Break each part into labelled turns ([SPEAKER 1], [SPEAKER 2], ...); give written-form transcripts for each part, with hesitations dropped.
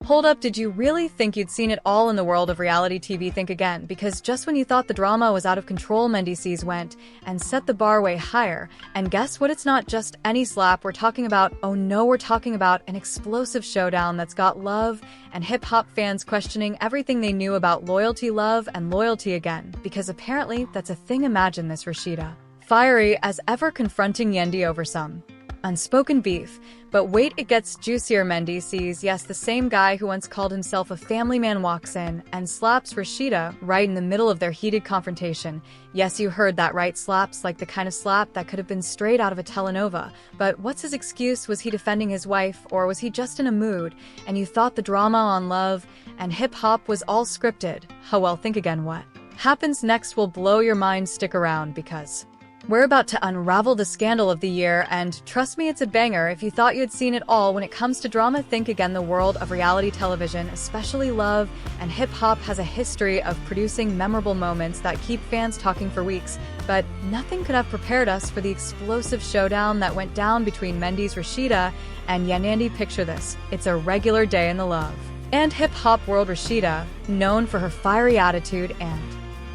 [SPEAKER 1] Hold up, did you really think you'd seen it all in the world of reality TV? Think again, because just when you thought the drama was out of control, Mendeecees went and set the bar way higher. And guess what? It's not just any slap we're talking about. Oh no, we're talking about an explosive showdown that's got love and hip-hop fans questioning everything they knew about loyalty, love, and loyalty again. Because apparently, that's a thing. Imagine this, Rasheeda. Fiery as ever, confronting Yendi over some unspoken beef. But wait, it gets juicier. Mendeecees, yes, the same guy who once called himself a family man, walks in and slaps Rasheeda right in the middle of their heated confrontation. Yes, you heard that right, slaps, like the kind of slap that could have been straight out of a telenova. But what's his excuse? Was he defending his wife, or was he just in a mood? And you thought the drama on love and hip-hop was all scripted. Oh well, think again. What happens next will blow your mind. Stick around, because we're about to unravel the scandal of the year, and trust me, it's a banger. If you thought you had seen it all when it comes to drama, think again. The world of reality television, especially love and hip-hop, has a history of producing memorable moments that keep fans talking for weeks. But nothing could have prepared us for the explosive showdown that went down between Mendeecees, Rasheeda, and Yendi. Picture this. It's a regular day in the love and hip-hop world. Rasheeda, known for her fiery attitude and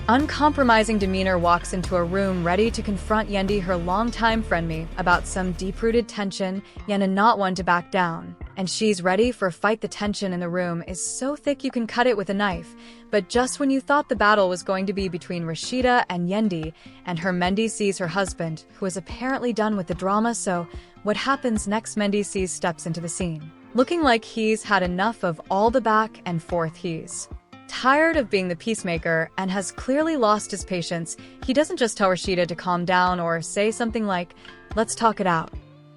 [SPEAKER 1] uncompromising demeanor, walks into a room ready to confront Yendi, her longtime frenemy, about some deep-rooted tension. Yendi not one to back down, and she's ready for a fight. The tension in the room is so thick you can cut it with a knife. But just when you thought the battle was going to be between Rasheeda and Yendi and her Mendeecees, her husband, who is apparently done with the drama. So what happens next? Mendeecees steps into the scene, looking like he's had enough of all the back and forth. He's tired of being the peacemaker and has clearly lost his patience. He doesn't just tell Rasheeda to calm down or say something like, "Let's talk it out."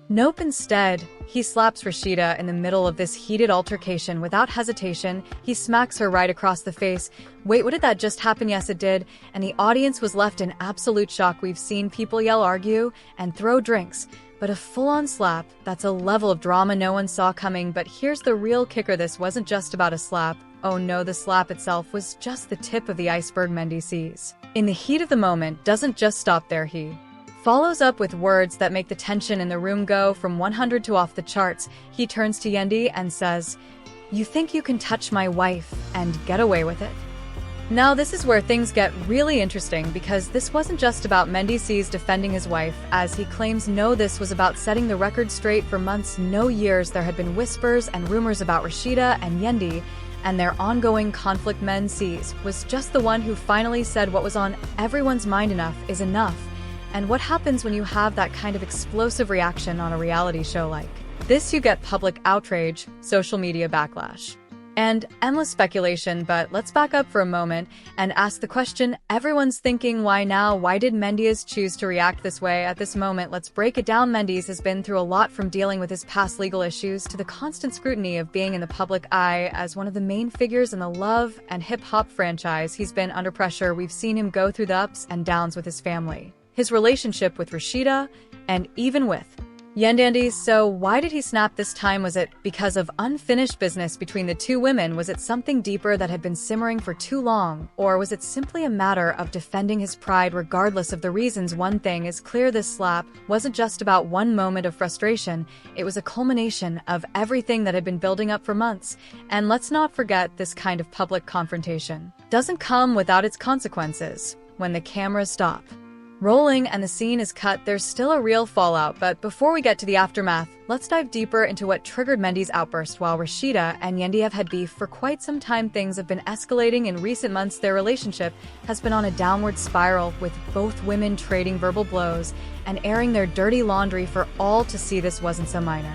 [SPEAKER 1] Nope, instead, he slaps Rasheeda in the middle of this heated altercation without hesitation. He smacks her right across the face. Wait, what did that just happen? Yes, it did, and the audience was left in absolute shock. We've seen people yell, argue, and throw drinks, but a full-on slap, that's a level of drama no one saw coming. But here's the real kicker. This wasn't just about a slap. Oh no, the slap itself was just the tip of the iceberg. Mendeecees, in the heat of the moment, doesn't just stop there. He follows up with words that make the tension in the room go from 100 to off the charts. He turns to Yendi and says, "You think you can touch my wife and get away with it?" Now this is where things get really interesting, because this wasn't just about Mendeecees defending his wife, as he claims. No, this was about setting the record straight. For months, no years, there had been whispers and rumors about Rasheeda and Yendi and their ongoing conflict. Mendeecees was just the one who finally said what was on everyone's mind: enough is enough. And what happens when you have that kind of explosive reaction on a reality show like this? You get public outrage, social media backlash, and endless speculation. But let's back up for a moment and ask the question everyone's thinking: why now? Why did Mendeecees choose to react this way at this moment? Let's break it down. Mendeecees has been through a lot, from dealing with his past legal issues to the constant scrutiny of being in the public eye as one of the main figures in the love and hip-hop franchise. He's been under pressure. We've seen him go through the ups and downs with his family, his relationship with Rasheeda, and even with Yendi. So why did he snap this time? Was it because of unfinished business between the two women? Was it something deeper that had been simmering for too long? Or was it simply a matter of defending his pride? Regardless of the reasons, one thing is clear: this slap wasn't just about one moment of frustration. It was a culmination of everything that had been building up for months. And let's not forget, this kind of public confrontation doesn't come without its consequences. When the cameras stop rolling and the scene is cut, there's still a real fallout. But before we get to the aftermath, let's dive deeper into what triggered Mendeecees' outburst. While Rasheeda and Yendi have had beef for quite some time, things have been escalating in recent months. Their relationship has been on a downward spiral, with both women trading verbal blows and airing their dirty laundry for all to see. This wasn't some minor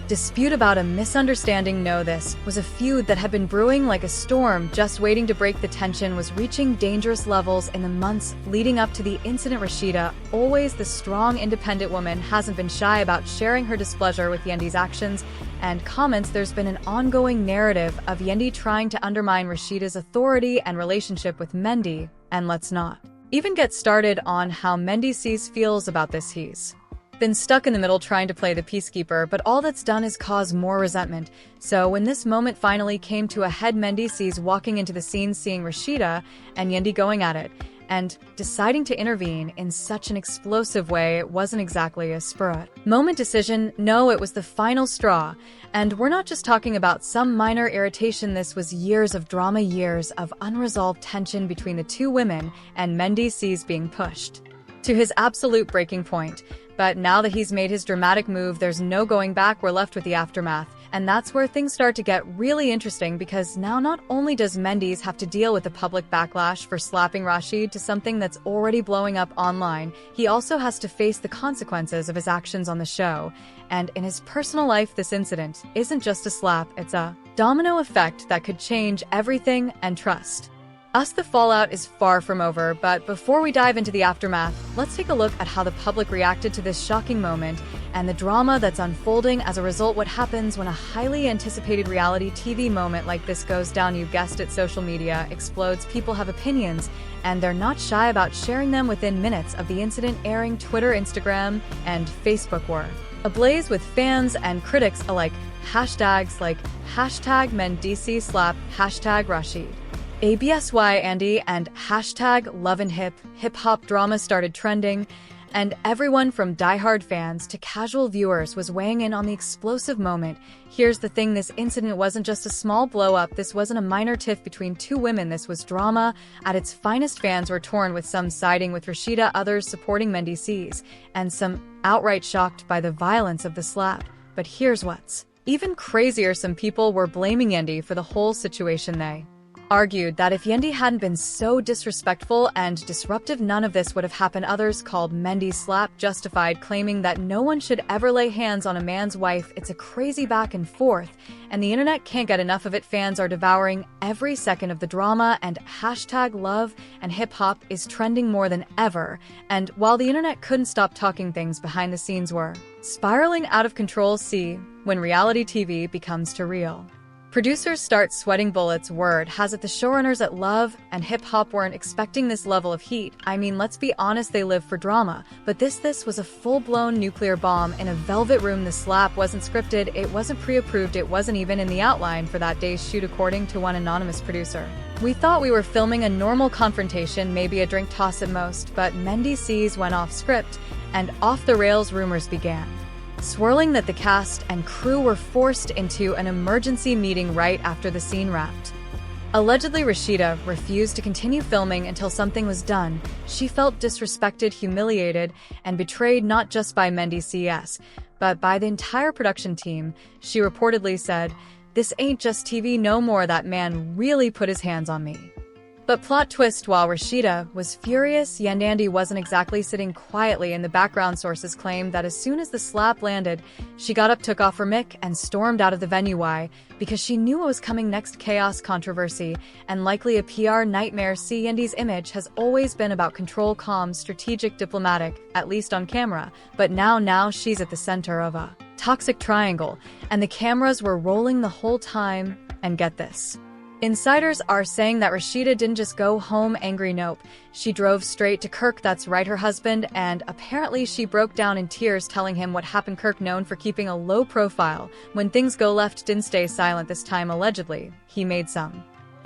[SPEAKER 1] dispute about a misunderstanding. No, this was a feud that had been brewing like a storm, just waiting to break. The tension was reaching dangerous levels in the months leading up to the incident. Rasheeda, always the strong, independent woman, hasn't been shy about sharing her displeasure with Yendi's actions and comments. There's been an ongoing narrative of Yendi trying to undermine Rasheeda's authority and relationship with Mendy. And let's not even get started on how Mendeecees feels about this. He's been stuck in the middle trying to play the peacekeeper, but all that's done is cause more resentment. So when this moment finally came to a head, Mendeecees walking into the scene, seeing Rasheeda and Yendi going at it, and deciding to intervene in such an explosive way wasn't exactly a spur-of-the-moment decision. No, it was the final straw. And we're not just talking about some minor irritation. This was years of drama, years of unresolved tension between the two women, and Mendeecees being pushed to his absolute breaking point. But now that he's made his dramatic move, there's no going back. We're left with the aftermath. And that's where things start to get really interesting, because now not only does Mendeecees have to deal with the public backlash for slapping Rasheeda to something that's already blowing up online, he also has to face the consequences of his actions on the show. And in his personal life, this incident isn't just a slap, it's a domino effect that could change everything. And trust us, the fallout is far from over. But before we dive into the aftermath, let's take a look at how the public reacted to this shocking moment and the drama that's unfolding as a result. What happens when a highly anticipated reality TV moment like this goes down? You guessed it, social media explodes. People have opinions, and they're not shy about sharing them within minutes of the incident airing. Twitter, Instagram, and Facebook were ablaze with fans and critics alike. Hashtags like #Mendeecees slap, #Rasheeda ABSY Andy, and #Love and hip hop drama started trending, and everyone from diehard fans to casual viewers was weighing in on the explosive moment. Here's the thing, this incident wasn't just a small blow-up. This wasn't a minor tiff between two women. This was drama at its finest. Fans were torn, with some siding with Rasheeda, others supporting Mendeecees, and some outright shocked by the violence of the slap. But here's what's even crazier, some people were blaming Yendi for the whole situation. They argued that if Yendi hadn't been so disrespectful and disruptive, none of this would have happened. Others called Mendeecees slap justified, claiming that no one should ever lay hands on a man's wife. It's a crazy back and forth, and the internet can't get enough of it. Fans are devouring every second of the drama, and #love and hip hop is trending more than ever. And while the internet couldn't stop talking, things behind the scenes were spiraling out of control. See when reality TV becomes too real. Producers start sweating bullets. Word has it the showrunners at Love and Hip Hop weren't expecting this level of heat. I mean, let's be honest, they live for drama. But this was a full-blown nuclear bomb in a velvet room. The slap wasn't scripted, it wasn't pre-approved, it wasn't even in the outline for that day's shoot, according to one anonymous producer. We thought we were filming a normal confrontation, maybe a drink toss at most, but Mendeecees went off script, and off the rails rumors began swirling that the cast and crew were forced into an emergency meeting right after the scene wrapped. Allegedly, Rasheeda refused to continue filming until something was done. She felt disrespected, humiliated, and betrayed, not just by Mendeecees, but by the entire production team. She reportedly said, "This ain't just TV no more. That man really put his hands on me." But plot twist, while Rasheeda was furious, Yendi wasn't exactly sitting quietly in the background. Sources claim that as soon as the slap landed, she got up, took off her mic, and stormed out of the venue. Why? Because she knew what was coming next: chaos, controversy, and likely a PR nightmare. See, Yendi's image has always been about control, calm, strategic, diplomatic, at least on camera. But now she's at the center of a toxic triangle, and the cameras were rolling the whole time. And get this, insiders are saying that Rasheeda didn't just go home angry. Nope, she drove straight to Kirk, that's right, her husband, and apparently she broke down in tears telling him what happened. Kirk, known for keeping a low profile when things go left, didn't stay silent this time. Allegedly, he made some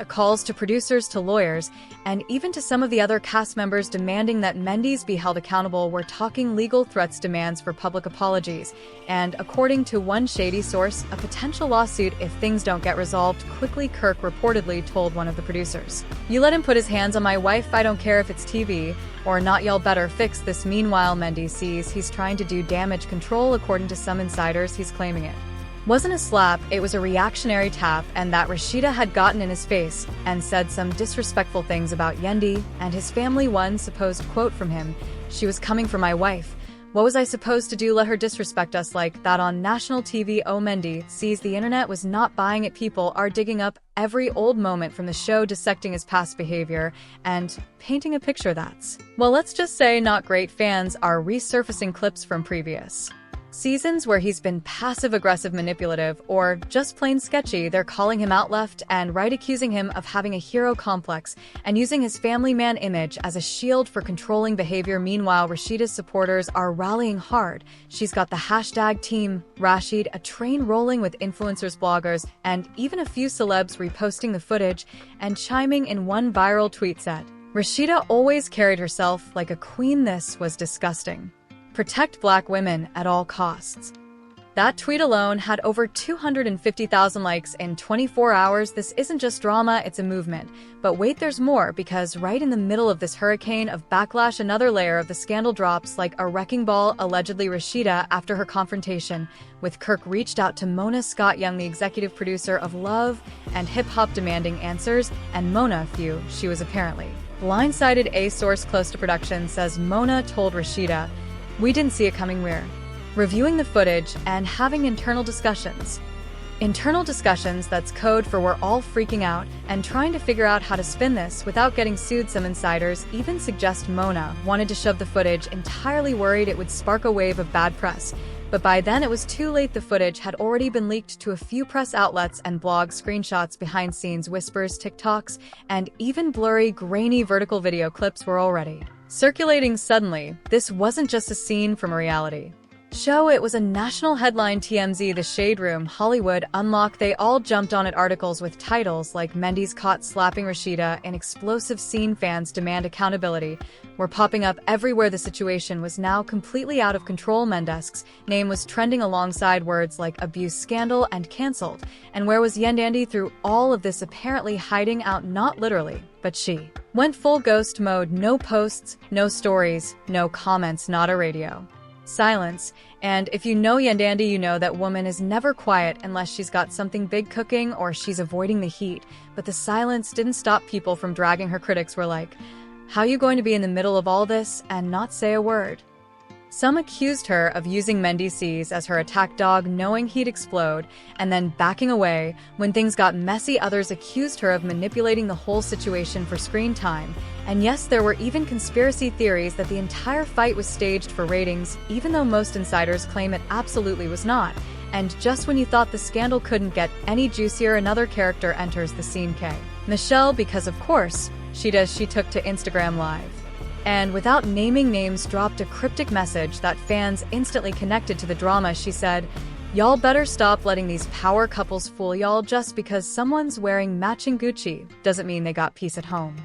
[SPEAKER 1] calls to producers, to lawyers, and even to some of the other cast members, demanding that Mendeecees be held accountable. We're talking legal threats, demands for public apologies, and according to one shady source, a potential lawsuit if things don't get resolved quickly. Kirk reportedly told one of the producers, "You let him put his hands on my wife, I don't care if it's TV or not, y'all better fix this." Meanwhile, Mendeecees, he's trying to do damage control. According to some insiders, he's claiming it wasn't a slap, it was a reactionary tap, and that Rasheeda had gotten in his face and said some disrespectful things about Yendi and his family. One supposed quote from him, "She was coming for my wife. What was I supposed to do? Let her disrespect us like that on national TV?" Oh, Mendeecees, the internet was not buying it. People are digging up every old moment from the show, dissecting his past behavior, and painting a picture that's, well, let's just say not great. Fans are resurfacing clips from previous seasons where he's been passive-aggressive, manipulative, or just plain sketchy. They're calling him out left and right, accusing him of having a hero complex and using his family man image as a shield for controlling behavior. Meanwhile, Rasheeda's supporters are rallying hard. She's got the hashtag Team Rasheeda, a train rolling with influencers, bloggers, and even a few celebs reposting the footage and chiming in. One viral tweet said, Rasheeda always carried herself like a queen. This was disgusting. Protect black women at all costs. That tweet alone had over 250,000 likes in 24 hours. This isn't just drama, it's a movement. But wait, there's more, because right in the middle of this hurricane of backlash, another layer of the scandal drops like a wrecking ball. Allegedly, Rasheeda, after her confrontation with Kirk, reached out to Mona Scott-Young, the executive producer of Love and Hip Hop, demanding answers, and Mona, few, she was apparently blindsided. A source close to production says Mona told Rasheeda, "We didn't see it coming, we're reviewing the footage and having internal discussions." Internal discussions, that's code for we're all freaking out and trying to figure out how to spin this without getting sued. Some insiders even suggest Mona wanted to shove the footage, entirely worried it would spark a wave of bad press. But by then it was too late. The footage had already been leaked to a few press outlets and blogs. Screenshots, behind-scenes whispers, TikToks, and even blurry, grainy vertical video clips were already circulating. Suddenly, this wasn't just a scene from a reality show, it was a national headline. TMZ, The Shade Room, Hollywood Unlocked. They all jumped on it. Articles with titles like "Mendeecees Caught Slapping Rasheeda," "An Explosive Scene, Fans Demand Accountability," were popping up everywhere. The situation was now completely out of control. Mendeecees' name was trending alongside words like abuse, scandal, and cancelled. And where was Yandandi through all of this? Apparently hiding out, not literally, but she went full ghost mode. No posts, no stories, no comments, not a radio silence. And if you know Yandandi, you know that woman is never quiet unless she's got something big cooking or she's avoiding the heat. But the silence didn't stop people from dragging her. Critics were like, "How you going to be in the middle of all this and not say a word?" Some accused her of using Mendeecees as her attack dog, knowing he'd explode, and then backing away when things got messy. Others accused her of manipulating the whole situation for screen time. And yes, there were even conspiracy theories that the entire fight was staged for ratings, even though most insiders claim it absolutely was not. And just when you thought the scandal couldn't get any juicier, another character enters the scene. Michelle, because of course she does. She took to Instagram Live and, without naming names, dropped a cryptic message that fans instantly connected to the drama. She said, "Y'all better stop letting these power couples fool y'all. Just because someone's wearing matching Gucci doesn't mean they got peace at home."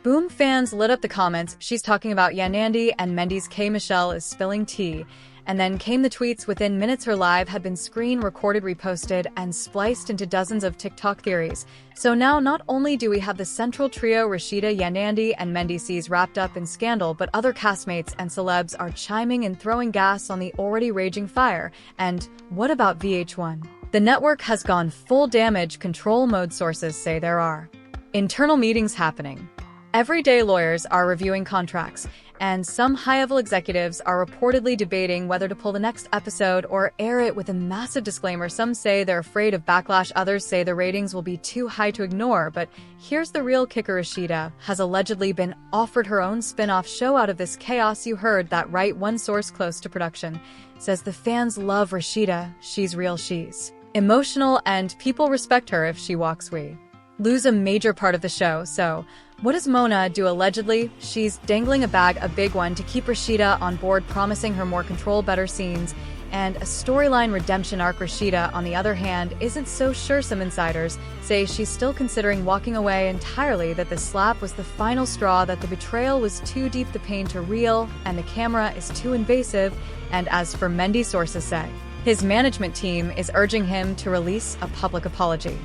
[SPEAKER 1] Boom, fans lit up the comments. She's talking about Yandandi and Mendeecees. Michelle is spilling tea. And then came the tweets. Within minutes, her live had been screen recorded, reposted, and spliced into dozens of TikTok theories. So now not only do we have the central trio, Rasheeda, Yandandi, and Mendeecees, wrapped up in scandal, but other castmates and celebs are chiming and throwing gas on the already raging fire. And what about VH1? The network has gone full damage control mode. Sources say there are internal meetings happening. Everyday lawyers are reviewing contracts, and some high-level executives are reportedly debating whether to pull the next episode or air it with a massive disclaimer. Some say they're afraid of backlash, others say the ratings will be too high to ignore. But here's the real kicker: Rasheeda has allegedly been offered her own spin-off show out of this chaos. You heard that right. One source close to production says the fans love Rasheeda, she's real, she's emotional, and people respect her. If she walks, we lose a major part of the show. So what does Mona do? Allegedly, she's dangling a bag, a big one, to keep Rasheeda on board, promising her more control, better scenes, and a storyline redemption arc. Rasheeda, on the other hand, isn't so sure. Some insiders say she's still considering walking away entirely, that the slap was the final straw, that the betrayal was too deep, the pain too real, and the camera is too invasive. And as for Mendy, sources say his management team is urging him to release a public apology.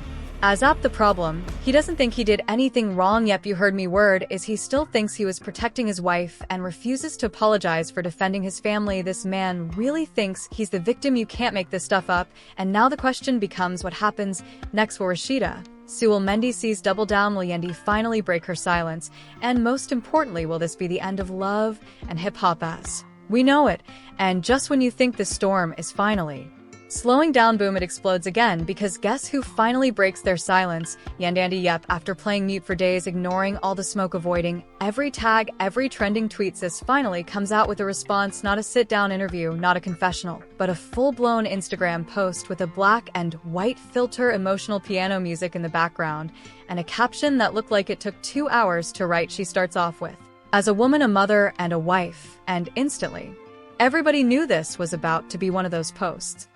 [SPEAKER 1] As up the problem, he doesn't think he did anything wrong. Yep, you heard me. Word is he still thinks he was protecting his wife and refuses to apologize for defending his family. This man really thinks he's the victim. You can't make this stuff up. And now the question becomes, what happens next for Rasheeda? So will Mendeecees double down? Will Yandandi finally break her silence? And most importantly, will this be the end of Love and Hip Hop as we know it? And just when you think the storm is finally slowing down, boom, it explodes again, because guess who finally breaks their silence? Yandandi. Yep, after playing mute for days, ignoring all the smoke, avoiding every tag, every trending tweet, sis finally comes out with a response. Not a sit-down interview, not a confessional, but a full-blown Instagram post with a black and white filter, emotional piano music in the background, and a caption that looked like it took 2 hours to write. She starts off with, "As a woman, a mother, and a wife," and instantly, everybody knew this was about to be one of those posts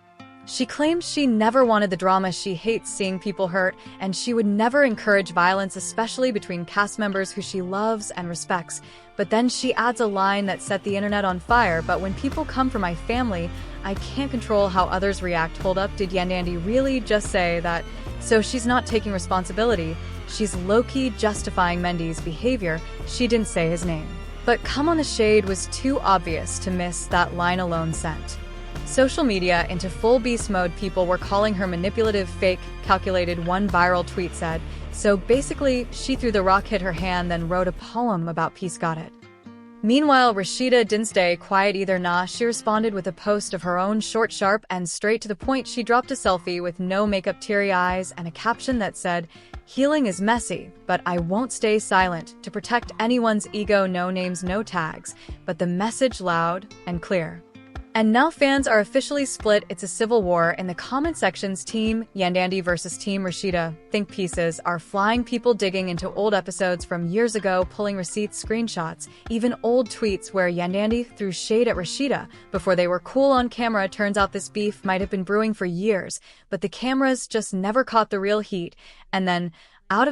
[SPEAKER 1] She claims she never wanted the drama, she hates seeing people hurt, and she would never encourage violence, especially between cast members who she loves and respects. But then she adds a line that set the internet on fire: "But when people come for my family, I can't control how others react." Hold up, did Yandandi really just say that? So she's not taking responsibility, she's low-key justifying Mendy's behavior. She didn't say his name. But come on, the shade was too obvious to miss that line alone sent social media into full beast mode. People were calling her manipulative, fake, calculated. One viral tweet said, "So basically, she threw the rock, hit her hand, then wrote a poem about peace, got it?" Meanwhile, Rasheeda didn't stay quiet either. She responded with a post of her own, short, sharp, and straight to the point. She dropped a selfie with no makeup, teary eyes, and a caption that said, "Healing is messy, but I won't stay silent to protect anyone's ego." No names, no tags, but the message loud and clear. And now fans are officially split. It's a civil war in the comment sections. Team Yandandi versus Team Rasheeda. Think pieces are flying, people digging into old episodes from years ago, pulling receipts, screenshots, even old tweets where Yandandi threw shade at Rasheeda before they were cool on camera. Turns out this beef might have been brewing for years, but the cameras just never caught the real heat. And then, out of